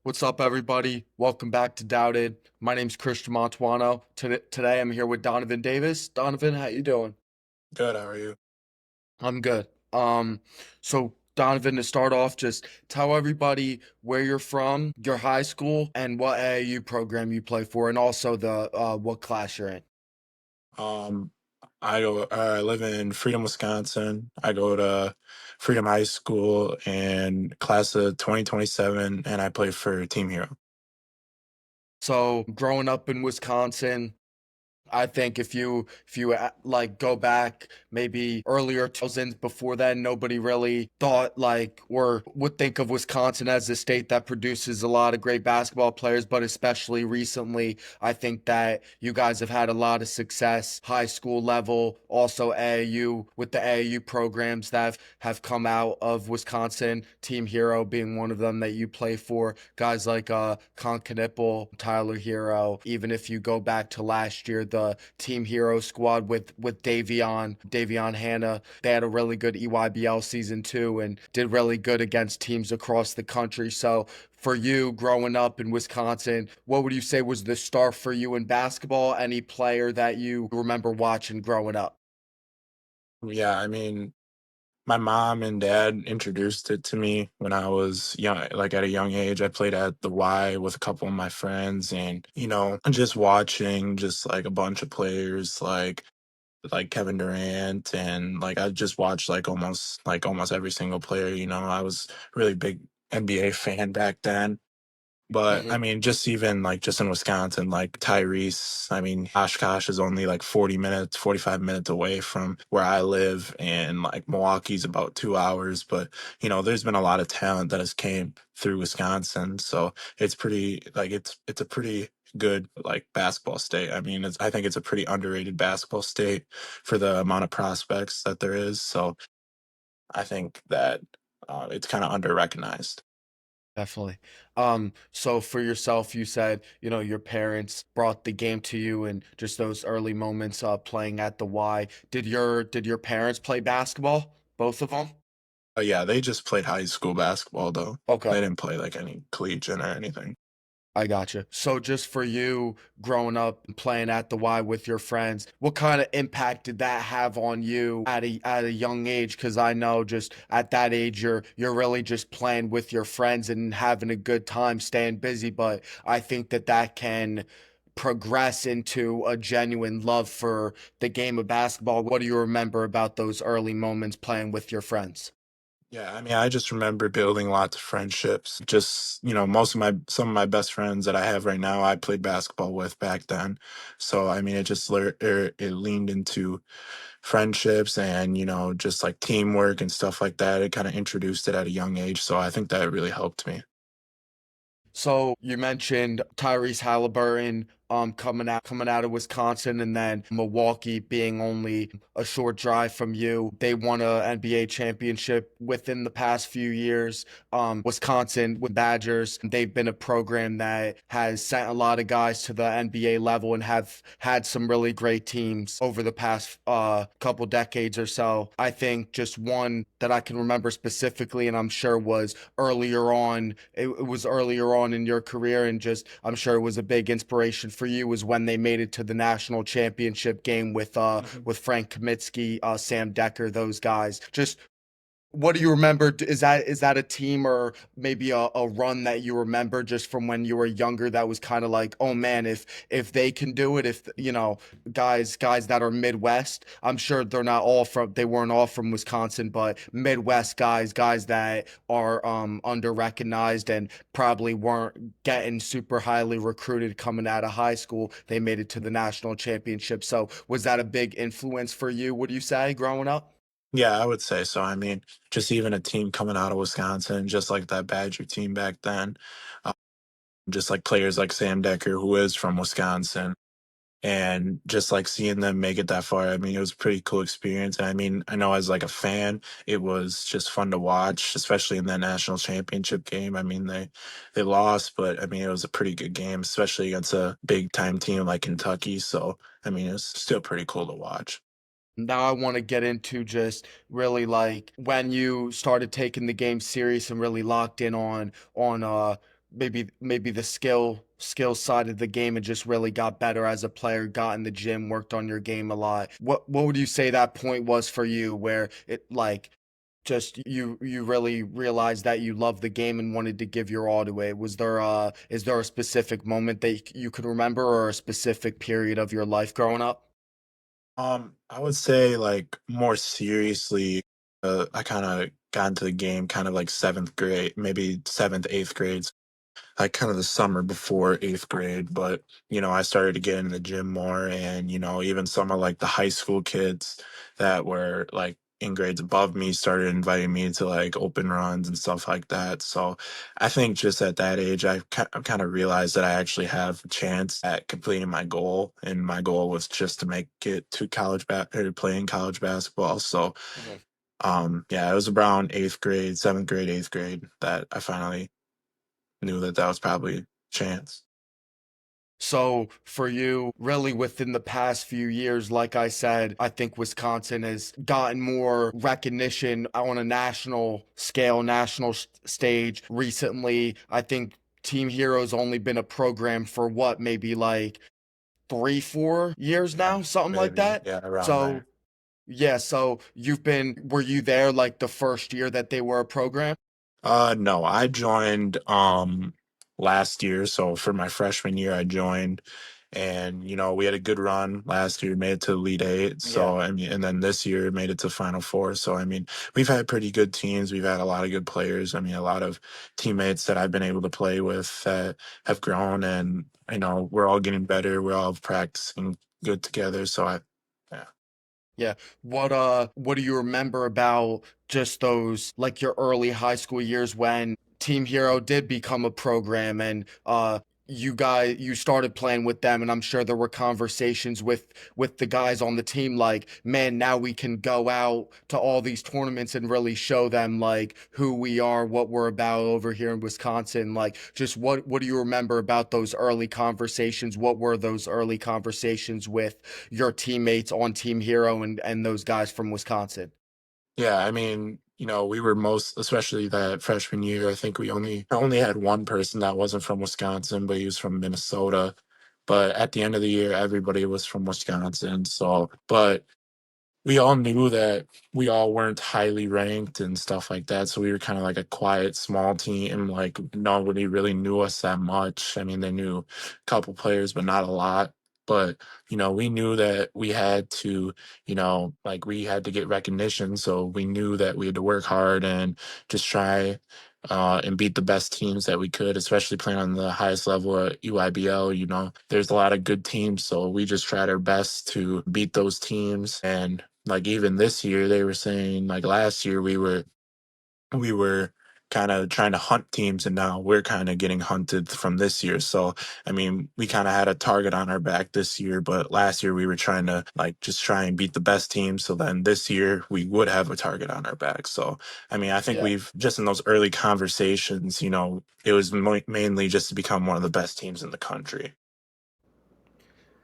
What's up, everybody? Welcome back to Doubted. My name's Christian Montuano. Today, I'm here with Donovan Davis. Donovan, how you doing? Good, how are you? I'm good. So Donovan, to start off, just tell everybody where you're from, your high school, and what AAU program you play for, and also the what class you're in. Um, I live in Freedom, Wisconsin. I go to Freedom High School and class of 2027, and I play for Team Hero. So, growing up in Wisconsin, I think if you like go back maybe earlier 2000s, before then nobody really thought like or would think of Wisconsin as a state that produces a lot of great basketball players, but especially recently I think that you guys have had a lot of success high school level, also AAU with the AAU programs that have come out of Wisconsin, Team Hero being one of them that you play for, guys like Con Knipple, Tyler Hero. Even if you go back to last year, the Team Hero squad with Davion Hannah, they had a really good EYBL season too, and did really good against teams across the country. So for you growing up in Wisconsin, what would you say was the star for you in basketball? Any player that you remember watching growing up? Yeah, my mom and dad introduced it to me when I was young, like at a young age. I played at the Y with a couple of my friends, and just watching just like a bunch of players like Kevin Durant, and like I just watched like almost every single player. I was really big NBA fan back then. But Hmm. just even like just in Wisconsin, like Tyrese, Oshkosh is only like 40 minutes, 45 minutes away from where I live. And like Milwaukee's about 2 hours. But, there's been a lot of talent that has came through Wisconsin. So it's pretty, like, it's a pretty good like basketball state. I think it's a pretty underrated basketball state for the amount of prospects that there is. So I think that it's kind of under recognized. Definitely. So for yourself, you said, your parents brought the game to you and just those early moments playing at the Y. Did your parents play basketball? Both of them? Yeah, they just played high school basketball though. Okay. They didn't play like any collegiate or anything. I gotcha. So just for you growing up and playing at the Y with your friends, what kind of impact did that have on you at a young age? Because I know just at that age you're really just playing with your friends and having a good time, staying busy. But I think that can progress into a genuine love for the game of basketball. What do you remember about those early moments playing with your friends? Yeah, I just remember building lots of friendships. Just, most of my some of my best friends that I have right now, I played basketball with back then. So, it leaned into friendships and, just like teamwork and stuff like that. It kind of introduced it at a young age. So, I think that really helped me. So you mentioned Tyrese Halliburton coming out of Wisconsin, and then Milwaukee being only a short drive from you. They won a NBA championship within the past few years. Wisconsin with Badgers, they've been a program that has sent a lot of guys to the NBA level and have had some really great teams over the past couple decades or so. I think just one that I can remember specifically, and I'm sure was earlier on. It was earlier on in your career, and just I'm sure it was a big inspiration for you. Was when they made it to the national championship game with Frank Kaminsky, Sam Decker, those guys. Just what do you remember? Is that a team or maybe a run that you remember just from when you were younger that was kind of like, oh man, if they can do it, if guys that are Midwest, I'm sure they weren't all from Wisconsin, but Midwest guys that are under recognized and probably weren't getting super highly recruited coming out of high school, they made it to the national championship. So was that a big influence for you, would you say, growing up? Yeah, I would say so. Just even a team coming out of Wisconsin, just like that Badger team back then, just like players like Sam Decker, who is from Wisconsin, and just like seeing them make it that far. It was a pretty cool experience. And I know as like a fan, it was just fun to watch, especially in that national championship game. They lost, but it was a pretty good game, especially against a big time team like Kentucky. So it was still pretty cool to watch. Now I want to get into just really like when you started taking the game serious and really locked in on maybe the skill side of the game and just really got better as a player, got in the gym, worked on your game a lot. What would you say that point was for you where it like just you really realized that you loved the game and wanted to give your all to it? Was there is there a specific moment that you could remember or a specific period of your life growing up? I would say like more seriously, I kind of got into the game kind of like seventh grade, maybe seventh, eighth grade, like kind of the summer before eighth grade. But I started to get in the gym more, and even some of like the high school kids that were like in grades above me started inviting me to like open runs and stuff like that. So I think just at that age, I kind of realized that I actually have a chance at completing my goal, and my goal was just to make it to or playing college basketball. So yeah, it was around eighth grade, seventh grade, eighth grade that I finally knew that that was probably chance. So for you, really within the past few years, like I said, I think Wisconsin has gotten more recognition on a national scale, stage recently. I think Team Hero's only been a program for what, maybe like 3, 4 years Yeah, now, something like maybe. that. Yeah, around So there. yeah, so were you there like the first year that they were a program? No, I joined last year. So for my freshman year, I joined, and we had a good run last year, made it to Elite Eight. Yeah. So I mean, and then this year made it to Final Four. So I mean, we've had pretty good teams. We've had a lot of good players. I mean, a lot of teammates that I've been able to play with that have grown, and we're all getting better. We're all practicing good together. So yeah. Yeah. What do you remember about just those like your early high school years when Team Hero did become a program and you started playing with them, and I'm sure there were conversations with the guys on the team like, man, now we can go out to all these tournaments and really show them like who we are, what we're about over here in Wisconsin. Like just what do you remember about those early conversations? What were those early conversations with your teammates on Team Hero and those guys from Wisconsin? Yeah, I mean, we were most, especially that freshman year. I think we only had one person that wasn't from Wisconsin, but he was from Minnesota. But at the end of the year, everybody was from Wisconsin. So, but we all knew that we all weren't highly ranked and stuff like that. So we were kind of like a quiet, small team. Like nobody really knew us that much. I mean, they knew a couple players, but not a lot. But we knew that we had to, like we had to get recognition. So we knew that we had to work hard and just try and beat the best teams that we could, especially playing on the highest level at UIBL. There's a lot of good teams, so we just tried our best to beat those teams. And like even this year, they were saying like last year we were kind of trying to hunt teams, and now we're kind of getting hunted from this year. So I mean, we kind of had a target on our back this year, but last year we were trying to like just try and beat the best teams. So then this year we would have a target on our back. So I mean, I think Yeah. we've just in those early conversations, it was mainly just to become one of the best teams in the country.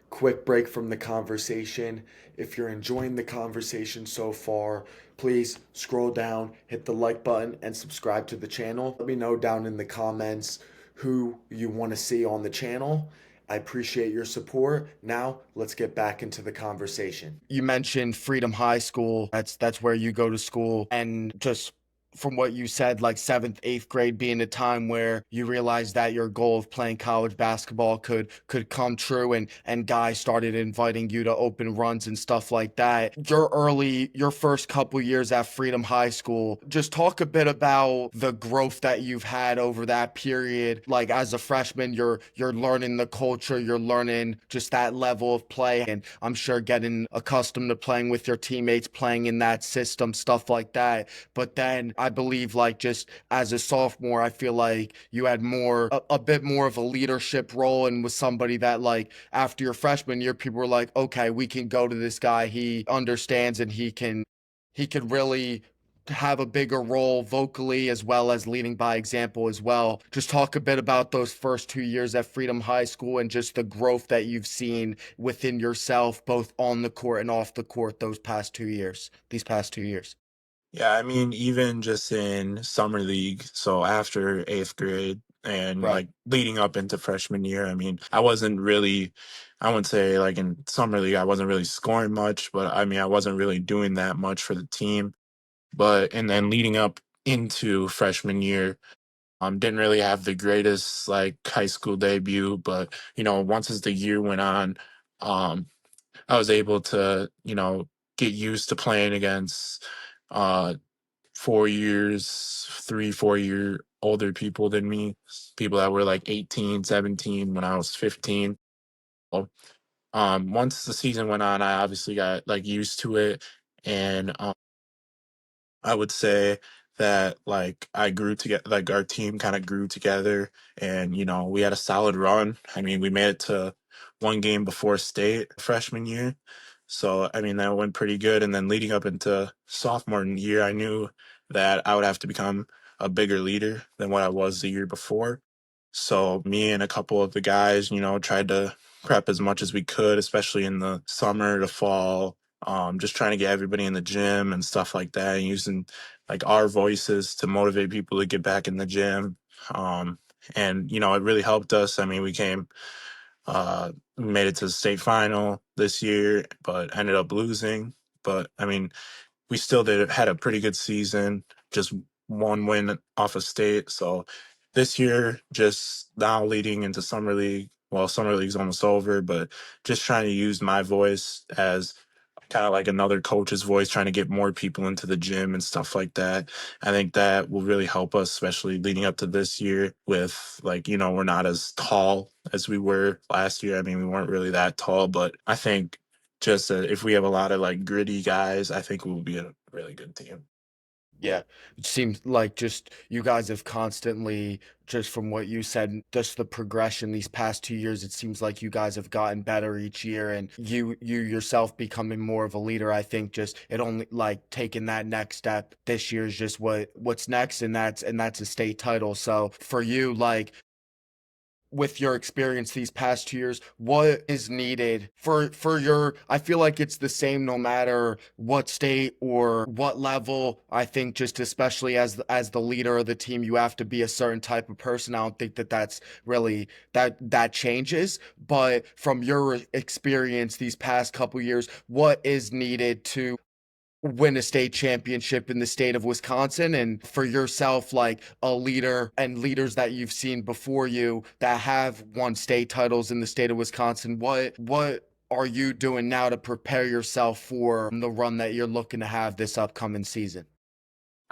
Quick break from the conversation. If you're enjoying the conversation so far, please scroll down, hit the like button, and subscribe to the channel. Let me know down in the comments who you want to see on the channel. I appreciate your support. Now, let's get back into the conversation. You mentioned Freedom High School. That's where you go to school, and just from what you said, like seventh, eighth grade being a time where you realized that your goal of playing college basketball could come true, and guys started inviting you to open runs and stuff like that. Your first couple years at Freedom High School, just talk a bit about the growth that you've had over that period. Like as a freshman, you're learning the culture, you're learning just that level of play, and I'm sure getting accustomed to playing with your teammates, playing in that system, stuff like that. But then I believe like just as a sophomore, I feel like you had a bit more of a leadership role and was somebody that like after your freshman year, people were like, okay, we can go to this guy. He understands and he could really have a bigger role vocally as well as leading by example as well. Just talk a bit about those first 2 years at Freedom High School and just the growth that you've seen within yourself, both on the court and off the court these past 2 years. Yeah, I mean, even just in summer league, so after eighth grade, and Right. like leading up into freshman year. I mean, I wouldn't say like in summer league, I wasn't really scoring much, but I mean, I wasn't really doing that much for the team. But and then leading up into freshman year, didn't really have the greatest like high school debut, but once as the year went on, um, I was able to, get used to playing against uh 4 years, 3, 4 year older people than me, people that were like 18, 17 when I was 15. Well, once the season went on, I obviously got like used to it, and I would say that like I grew together, like our team kind of grew together, and we had a solid run. I mean, we made it to one game before state freshman year. So, I mean, that went pretty good. And then leading up into sophomore year, I knew that I would have to become a bigger leader than what I was the year before. So, me and a couple of the guys, tried to prep as much as we could, especially in the summer to fall, just trying to get everybody in the gym and stuff like that, and using like our voices to motivate people to get back in the gym. Um, and it really helped us. I mean, we made it to the state final this year, but ended up losing. But I mean, we still had a pretty good season, just one win off of state. So this year, just now leading into summer league. Well, summer league's almost over, but just trying to use my voice as kind of like another coach's voice, trying to get more people into the gym and stuff like that. I think that will really help us, especially leading up to this year with like, we're not as tall as we were last year. I mean, we weren't really that tall, but I think just if we have a lot of like gritty guys, I think we'll be a really good team. Yeah, it seems like just you guys have constantly, just from what you said, just the progression these past 2 years, it seems like you guys have gotten better each year, and you yourself becoming more of a leader. I think just it only like taking that next step this year is just what's next, and that's a state title. So for you, like with your experience these past 2 years, what is needed for your, I feel like it's the same no matter what state or what level. I think just especially as the leader of the team, you have to be a certain type of person. I don't think that's really that changes. But from your experience these past couple years, what is needed to win a state championship in the state of Wisconsin, and for yourself, like a leader and leaders that you've seen before you that have won state titles in the state of Wisconsin, what are you doing now to prepare yourself for the run that you're looking to have this upcoming season?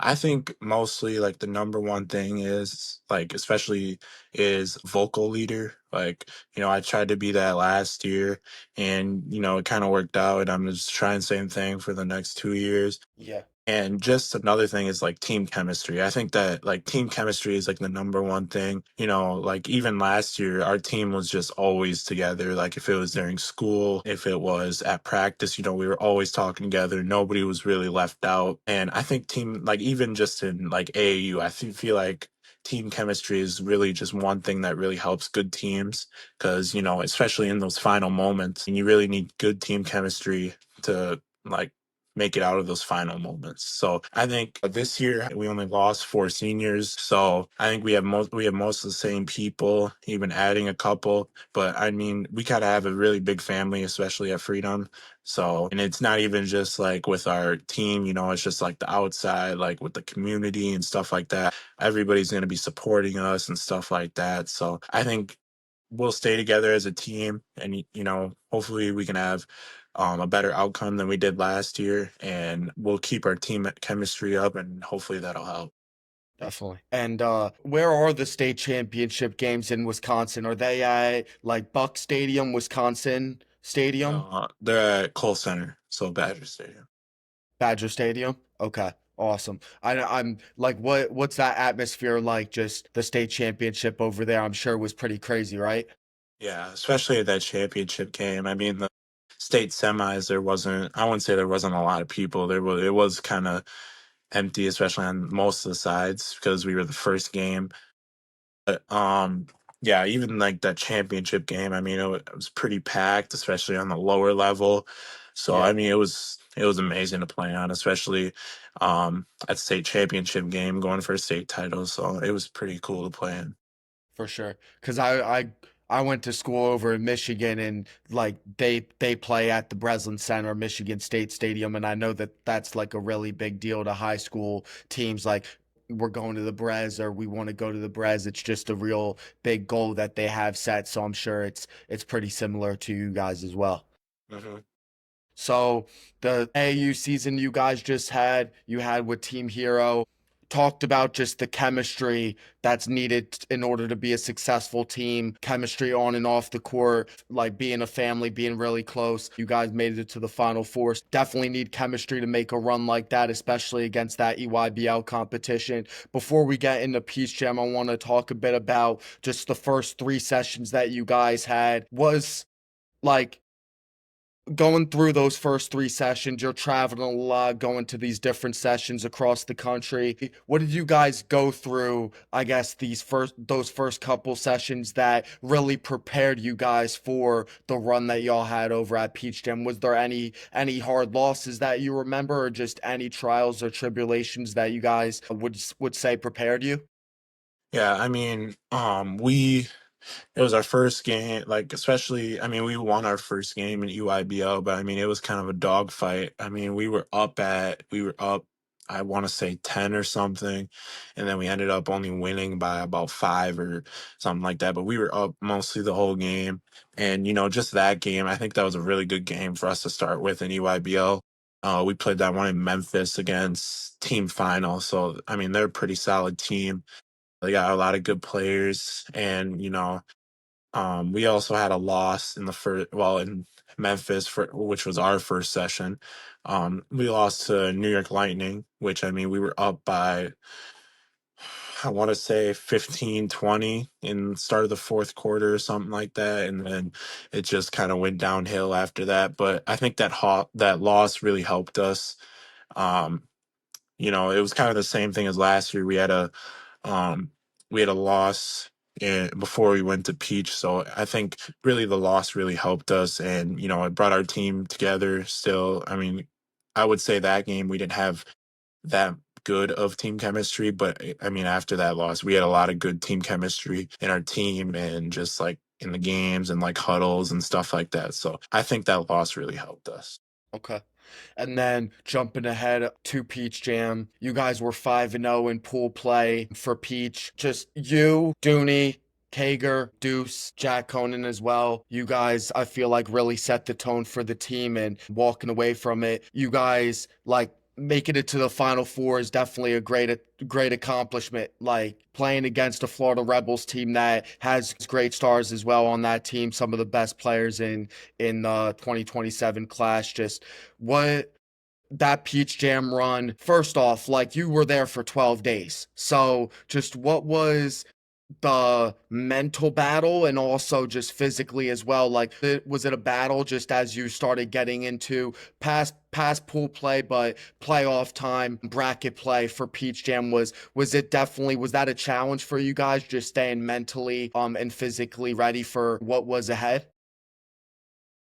I think mostly like the number one thing is like, especially is vocal leader. Like, I tried to be that last year, and, it kind of worked out. I'm just trying the same thing for the next 2 years. Yeah. And just another thing is like team chemistry. I think that like team chemistry is like the number one thing. Like even last year, our team was just always together. Like if it was during school, if it was at practice, we were always talking together. Nobody was really left out. And I think team, like even just in like AAU, feel like team chemistry is really just one thing that really helps good teams, because, especially in those final moments, and you really need good team chemistry to like make it out of those final moments. So I think this year we only lost four seniors. So I think we have most of the same people, even adding a couple. But I mean, we kind of have a really big family, especially at Freedom. So, and it's not even just like with our team, it's just like the outside, like with the community and stuff like that. Everybody's going to be supporting us and stuff like that. So I think we'll stay together as a team, and hopefully we can have a better outcome than we did last year, and we'll keep our team chemistry up, and hopefully that'll help. Definitely. And where are the state championship games in Wisconsin? Are they at like Buck Stadium, Wisconsin Stadium? They're at Cole Center, so Badger Stadium. Badger Stadium? Okay. Awesome. I'm like, what's that atmosphere like? Just the state championship over there, I'm sure was pretty crazy, right? Yeah, especially at that championship game. I mean, the state semis, I wouldn't say there wasn't a lot of people. It was kind of empty, especially on most of the sides, because we were the first game. But, yeah, even like that championship game, I mean, it was pretty packed, especially on the lower level. So I Yeah. mean, it was amazing to play on, especially at state championship game, going for a state title. So it was pretty cool to play in. For sure. Because I went to school over in Michigan, and like they play at the Breslin Center, Michigan State Stadium, and I know that that's like a really big deal to high school teams. Like, we're going to the Brez, or we want to go to the Brez. It's just a real big goal that they have set. So I'm sure it's pretty similar to you guys as well. Hmm. So the AAU season you guys just had, you had with Team Herro, talked about just the chemistry that's needed in order to be a successful team, chemistry on and off the court, like being a family, being really close. You guys made it to the Final Four. Definitely need chemistry to make a run like that, especially against that EYBL competition. Before we get into Peach Jam, I want to talk a bit about just the first three sessions that you guys had. Was like going through those first three sessions, you're traveling a lot, going to these different sessions across the country. What did you guys go through, I guess, those first couple sessions that really prepared you guys for the run that y'all had over at Peach Jam? Was there any hard losses that you remember, or just any trials or tribulations that you guys would say prepared you? Yeah, I mean, we it was our first game, like, especially, I mean, we won our first game in EYBL, but I mean, it was kind of a dogfight. I mean, we were up, I want to say 10 or something, and then we ended up only winning by about five or something like that. But we were up mostly the whole game. And, just that game, I think that was a really good game for us to start with in EYBL. We played that one in Memphis against Team Final. So, I mean, they're a pretty solid team. They got a lot of good players, and we also had a loss in the first, well, in Memphis, which was our first session. We lost to New York Lightning, which, I mean, we were up by, I want to say 15-20 in the start of the fourth quarter or something like that, and then it just kind of went downhill after that. But I think that loss really helped us. Um, it was kind of the same thing as last year. Um, we had a loss before we went to Peach, so I think really the loss really helped us, and it brought our team together. Still, I mean, I would say that game we didn't have that good of team chemistry, but I mean, after that loss, we had a lot of good team chemistry in our team, and just like in the games and like huddles and stuff like that. So I think that loss really helped us. Okay. And then jumping ahead to Peach Jam, you guys were 5-0 in pool play for Peach. Just you, Dooney, Kager, Deuce, Jack Conan as well. You guys, I feel like, really set the tone for the team, and walking away from it, you guys like making it to the Final Four is definitely a great accomplishment. Like, playing against a Florida Rebels team that has great stars as well on that team, some of the best players in the 2027 class. Just what that Peach Jam run, first off, like, you were there for 12 days. So just what was the mental battle, and also just physically as well? Like, was it a battle just as you started getting into past pool play, but playoff time, bracket play for Peach Jam? Was that a challenge for you guys, just staying mentally and physically ready for what was ahead?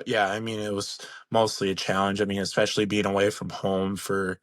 Yeah, I mean, it was mostly a challenge. I mean, especially being away from home for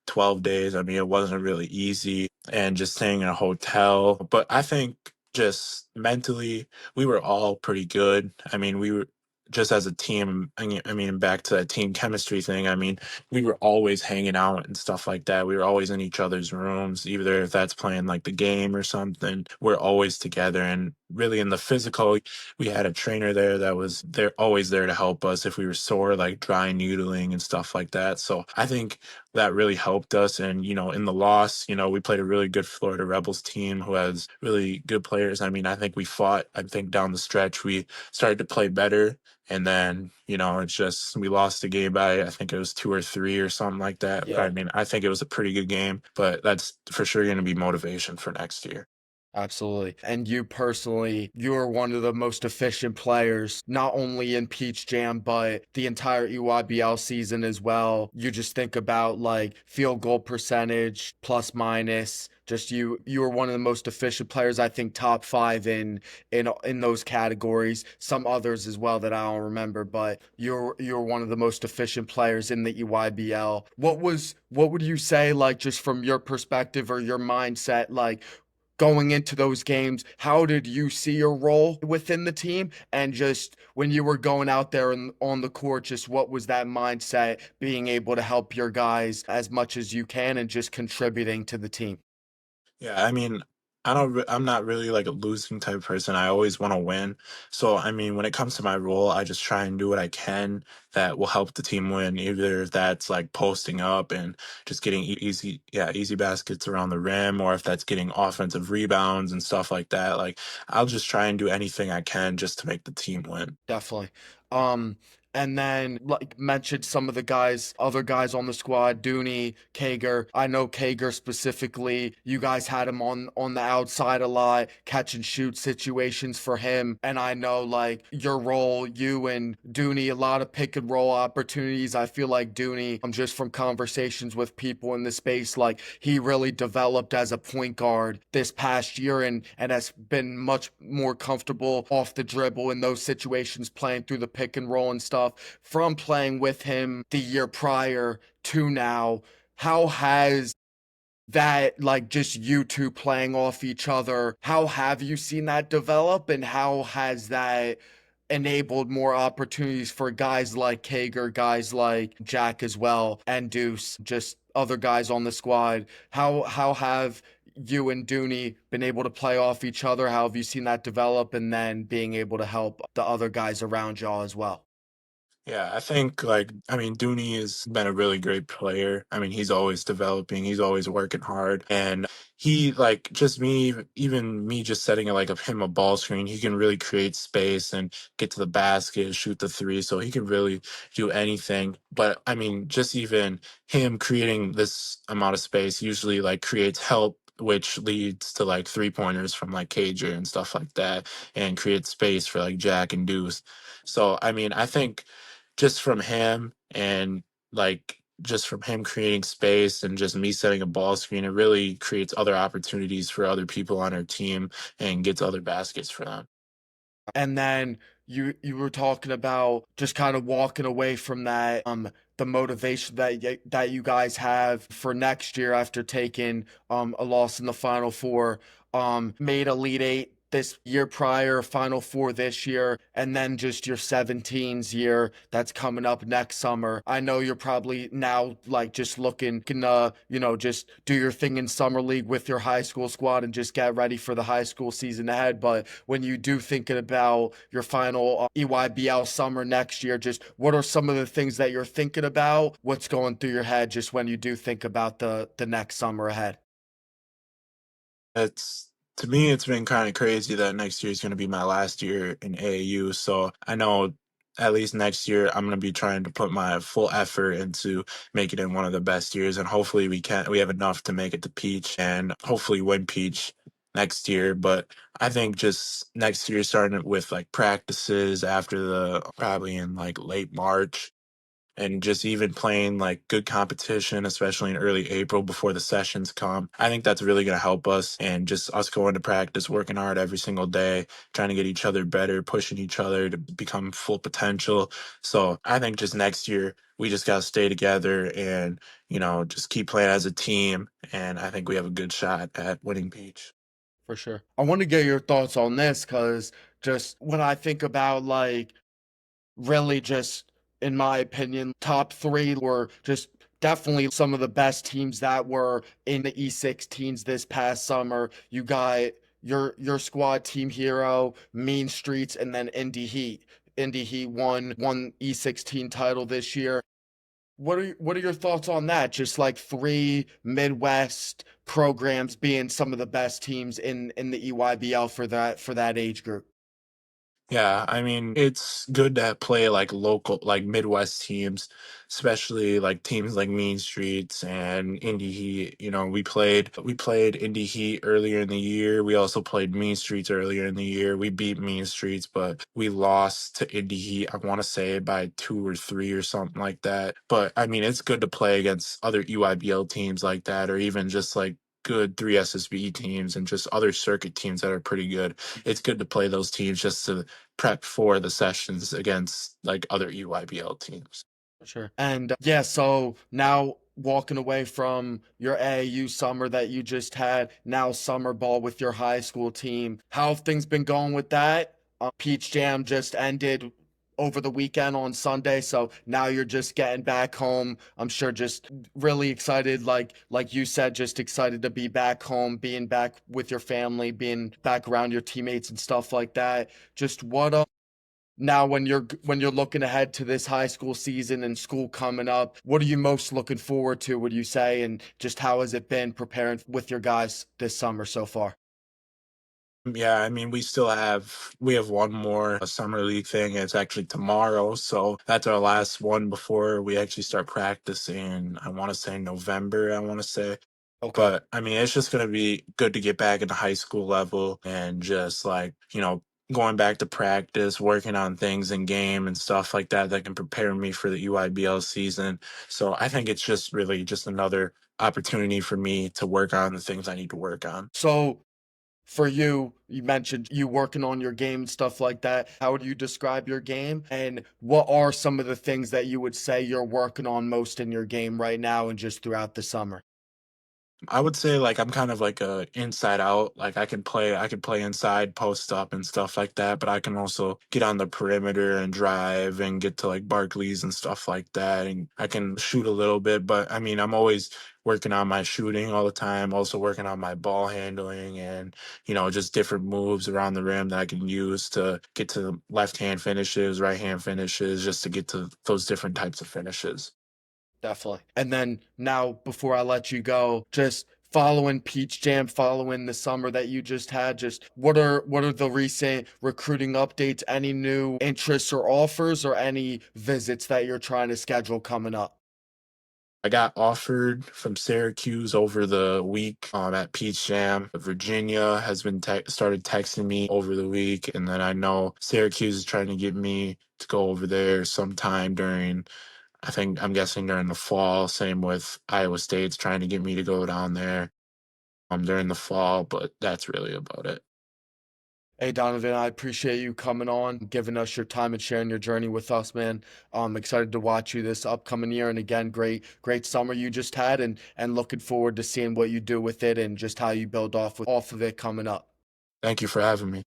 12 days. I mean, it wasn't really easy, and just staying in a hotel. But I think just mentally, we were all pretty good. I mean, we were just as a team. I mean, back to that team chemistry thing. I mean, we were always hanging out and stuff like that. We were always in each other's rooms, either if that's playing like the game or something. We're always together. And really, in the physical, we had a trainer there that was there, always there to help us if we were sore, like dry needling and stuff like that. So I think that really helped us. And, in the loss, we played a really good Florida Rebels team who has really good players. I mean, I think we fought, I think down the stretch, we started to play better. And then, it's just, we lost the game by, I think it was 2 or 3 or something like that. But I Yeah. mean, I think it was a pretty good game, but that's for sure going to be motivation for next year. Absolutely. And you personally, you're one of the most efficient players, not only in Peach Jam, but the entire EYBL season as well. You just think about like field goal percentage, plus minus. Just you were one of the most efficient players, I think top five in those categories. Some others as well that I don't remember, but you're one of the most efficient players in the EYBL. What would you say, like, just from your perspective or your mindset, like, going into those games, how did you see your role within the team? And just when you were going out there and on the court, just what was that mindset, being able to help your guys as much as you can and just contributing to the team? Yeah, I mean, I'm not really like a losing type of person. I always want to win. So, I mean, when it comes to my role, I just try and do what I can that will help the team win. Either if that's like posting up and just getting easy baskets around the rim, or if that's getting offensive rebounds and stuff like that. Like, I'll just try and do anything I can just to make the team win. Definitely. Um, and then like mentioned some of the guys, other guys on the squad, Dooney, Kager. I know Kager specifically. You guys had him on the outside a lot, catch and shoot situations for him. And I know like your role, you and Dooney, a lot of pick and roll opportunities. I feel like Dooney, just from conversations with people in the space, like he really developed as a point guard this past year and has been much more comfortable off the dribble in those situations, playing through the pick and roll and stuff from playing with him the year prior to now. How has that, like, just you two playing off each other, how have you seen that develop, and how has that enabled more opportunities for guys like Kager, guys like Jack as well, and Deuce, just other guys on the squad? How have you and Dooney been able to play off each other? How have you seen that develop, and then being able to help the other guys around y'all as well? Yeah, I think like I mean Dooney has been a really great player. I mean, he's always developing, he's always working hard. And he like just me even me just setting like of him a ball screen, he can really create space and get to the basket, shoot the three. So he can really do anything. But I mean, just even him creating this amount of space usually like creates help, which leads to like 3 pointers from like KJ and stuff like that, and creates space for like Jack and Deuce. So I mean, I think just from him and like just from him creating space and just me setting a ball screen, it really creates other opportunities for other people on our team and gets other baskets for them. And then you were talking about just kind of walking away from that, the motivation that you guys have for next year after taking a loss in the Final Four, made Elite Eight this year prior, Final Four this year, and then just your 17s year that's coming up next summer. I know you're probably now like just looking can just do your thing in summer league with your high school squad and just get ready for the high school season ahead. But when you do thinking about your final EYBL summer next year, just what are some of the things that you're thinking about? What's going through your head just when you do think about the next summer ahead? It's to me, it's been kind of crazy that next year is going to be my last year in AAU. So I know at least next year I'm going to be trying to put my full effort into making it one of the best years, and hopefully we have enough to make it to Peach and hopefully win Peach next year. But I think just next year, starting with like practices after the probably in like late March, and just even playing like good competition, especially in early April before the sessions come. I think that's really going to help us, and just us going to practice, working hard every single day, trying to get each other better, pushing each other to become full potential. So I think just next year, we just got to stay together and, just keep playing as a team. And I think we have a good shot at winning Peach. For sure. I want to get your thoughts on this because just when I think about like really just in my opinion, top three were just definitely some of the best teams that were in the E16s this past summer. You got your squad, Team Hero, Mean Streets, and then Indie Heat. Indie Heat won E16 title this year. What are your thoughts on that? Just like three Midwest programs being some of the best teams in the EYBL for that age group. Yeah, I mean, it's good to play like local, like Midwest teams, especially like teams like Mean Streets and Indie Heat. We played Indie Heat earlier in the year. We also played Mean Streets earlier in the year. We beat Mean Streets, but we lost to Indie Heat, I want to say by 2 or 3 or something like that. But I mean, it's good to play against other EYBL teams like that, or even just like good 3SSB teams and just other circuit teams that are pretty good. It's good to play those teams just to prep for the sessions against like other EYBL teams. Sure. And yeah, so now walking away from your AAU summer that you just had, now summer ball with your high school team. How have things been going with that? Peach Jam just ended over the weekend on Sunday, so now you're just getting back home. I'm sure just really excited, like you said, just excited to be back home, being back with your family, being back around your teammates and stuff like that. Just what now when you're looking ahead to this high school season and school coming up, what are you most looking forward to, would you say, and just how has it been preparing with your guys this summer so far? Yeah, I mean, we have one more summer league thing. It's actually tomorrow, so that's our last one before we actually start practicing. I want to say November. I want to say, Okay. but I mean, it's just gonna be good to get back into high school level and just like going back to practice, working on things in game and stuff like that that can prepare me for the EYBL season. So I think it's just really just another opportunity for me to work on the things I need to work on. So for you, you mentioned you working on your game and stuff like that. How would you describe your game? And what are some of the things that you would say you're working on most in your game right now and just throughout the summer? I would say like I'm kind of like a inside out. Like I can play inside, post up and stuff like that, but I can also get on the perimeter and drive and get to like Barclays and stuff like that. And I can shoot a little bit, but I mean I'm always working on my shooting all the time, also working on my ball handling and just different moves around the rim that I can use to get to left hand finishes, right hand finishes, just to get to those different types of finishes. Definitely. And then now, before I let you go, just following Peach Jam, following the summer that you just had, just what are the recent recruiting updates? Any new interests or offers, or any visits that you're trying to schedule coming up? I got offered from Syracuse over the week at Peach Jam. Virginia has been started texting me over the week, and then I know Syracuse is trying to get me to go over there sometime during. I think I'm guessing during the fall. Same with Iowa State's trying to get me to go down there during the fall, but that's really about it. Hey Donovan, I appreciate you coming on, giving us your time and sharing your journey with us, man. I'm excited to watch you this upcoming year, and again, great summer you just had, and looking forward to seeing what you do with it and just how you build off of it coming up. Thank you for having me.